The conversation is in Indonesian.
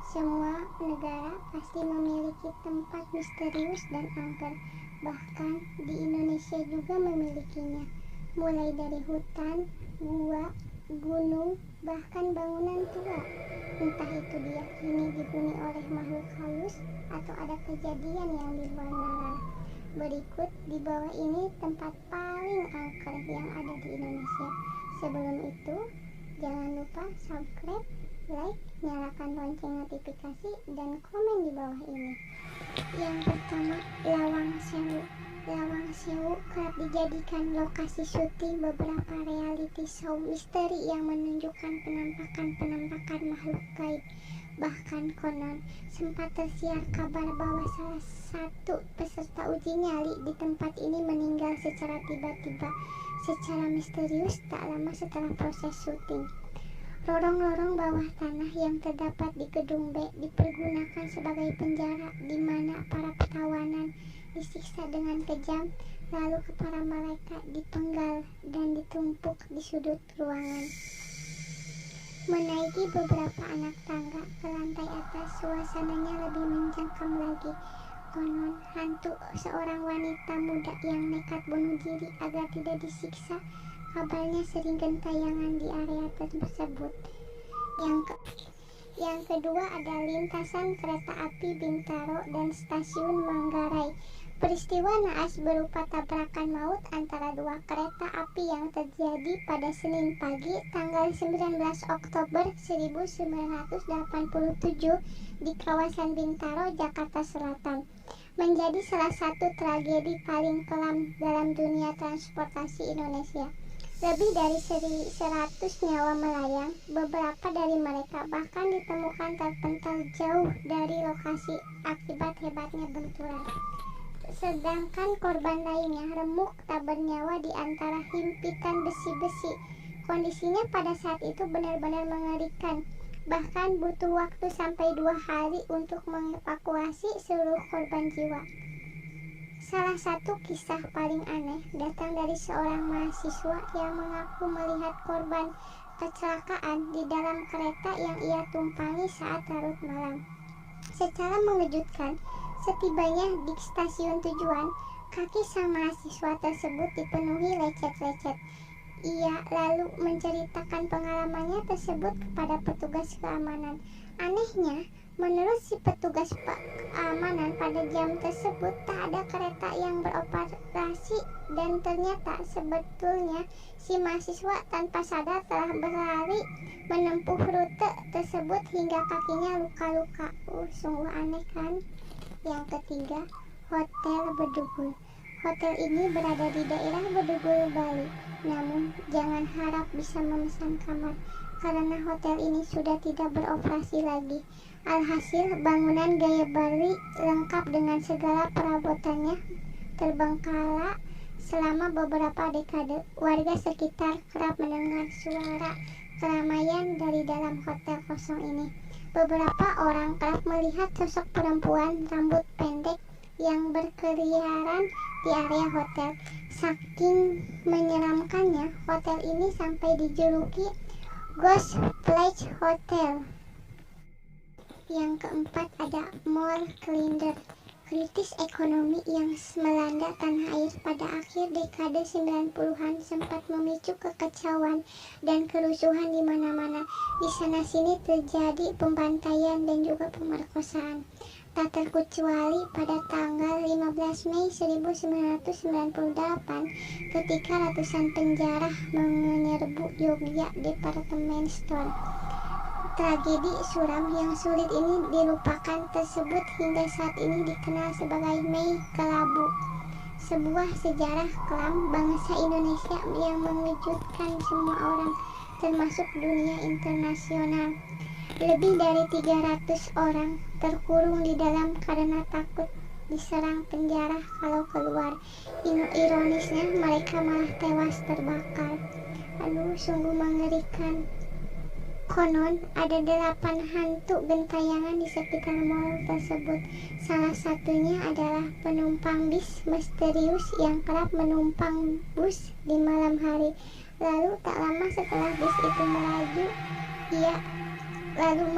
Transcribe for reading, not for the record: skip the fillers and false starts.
Semua negara pasti memiliki tempat misterius dan angker. Bahkan di Indonesia juga memilikinya. Mulai dari hutan, gua, gunung, bahkan bangunan tua. Entah itu diyakini dihuni oleh makhluk halus atau ada kejadian yang di luar nalar. Berikut di bawah ini tempat paling angker yang ada di Indonesia. Sebelum itu, jangan lupa subscribe, like, nyalakan lonceng notifikasi, dan komen di bawah ini. Yang pertama, Lawang Sewu. Lawang Sewu kerap dijadikan lokasi syuting beberapa reality show misteri yang menunjukkan penampakan makhluk gaib. Bahkan konon sempat tersiar kabar bahwa salah satu peserta uji nyali di tempat ini meninggal secara tiba-tiba, secara misterius tak lama setelah proses syuting. Lorong-lorong bawah tanah yang terdapat di Gedung B dipergunakan sebagai penjara di mana para tawanan disiksa dengan kejam, lalu kepala mereka dipenggal dan ditumpuk di sudut ruangan. Menaiki beberapa anak tangga ke lantai atas, suasananya lebih mencengkam lagi. Konon hantu seorang wanita muda yang nekat bunuh diri agar tidak disiksa, kabarnya sering gentayangan di area tersebut. Yang kedua ada lintasan kereta api Bintaro dan stasiun Manggarai. Peristiwa naas berupa tabrakan maut antara dua kereta api yang terjadi pada Senin pagi tanggal 19 Oktober 1987 di kawasan Bintaro, Jakarta Selatan, menjadi salah satu tragedi paling kelam dalam dunia transportasi Indonesia. Lebih dari 100 nyawa melayang, beberapa dari mereka bahkan ditemukan terpental jauh dari lokasi akibat hebatnya benturan. Sedangkan korban lainnya remuk tak bernyawa di antara himpitan besi-besi. Kondisinya pada saat itu benar-benar mengerikan. Bahkan butuh waktu sampai 2 hari untuk mengevakuasi seluruh korban jiwa. Salah satu kisah paling aneh datang dari seorang mahasiswa yang mengaku melihat korban kecelakaan di dalam kereta yang ia tumpangi saat larut malam. Secara mengejutkan, setibanya di stasiun tujuan, kaki sang mahasiswa tersebut dipenuhi lecet-lecet. Ia lalu menceritakan pengalamannya tersebut kepada petugas keamanan. Anehnya, menurut si petugas keamanan, pada jam tersebut tak ada kereta yang beroperasi dan ternyata sebetulnya si mahasiswa tanpa sadar telah berlari menempuh rute tersebut hingga kakinya luka-luka. Sungguh aneh kan? Yang ketiga, Hotel Bedugul. Hotel ini berada di daerah Bedugul, Bali. Namun, jangan harap bisa memesan kamar, karena hotel ini sudah tidak beroperasi lagi. Alhasil, bangunan gaya Bali lengkap dengan segala perabotannya terbengkalai selama beberapa dekade. Warga sekitar kerap mendengar suara keramaian dari dalam hotel kosong ini. Beberapa orang kerap melihat sosok perempuan rambut pendek yang berkeliaran di area hotel. Saking menyeramkannya, hotel ini sampai dijuluki Ghost Village Hotel. Yang keempat ada Mall Klender. Kritis ekonomi yang melanda tanah air pada akhir dekade 90-an sempat memicu kekacauan dan kerusuhan di mana-mana. Di sana-sini terjadi pembantaian dan juga pemerkosaan. Tak terkecuali pada tanggal 15 Mei 1998 ketika ratusan penjara menyerbu Yogyakarta Department Store. Tragedi suram yang sulit ini dilupakan tersebut hingga saat ini dikenal sebagai Mei Kelabu, sebuah sejarah kelam bangsa Indonesia yang mengejutkan semua orang, termasuk dunia internasional. Lebih dari 300 orang terkurung di dalam karena takut diserang penjara kalau keluar. Ironisnya mereka malah tewas terbakar. Sungguh mengerikan. Konon ada 8 hantu gentayangan di sekitar mall tersebut. Salah satunya adalah penumpang bis misterius yang kerap menumpang bus di malam hari. Lalu tak lama setelah bis itu melaju, ia lalu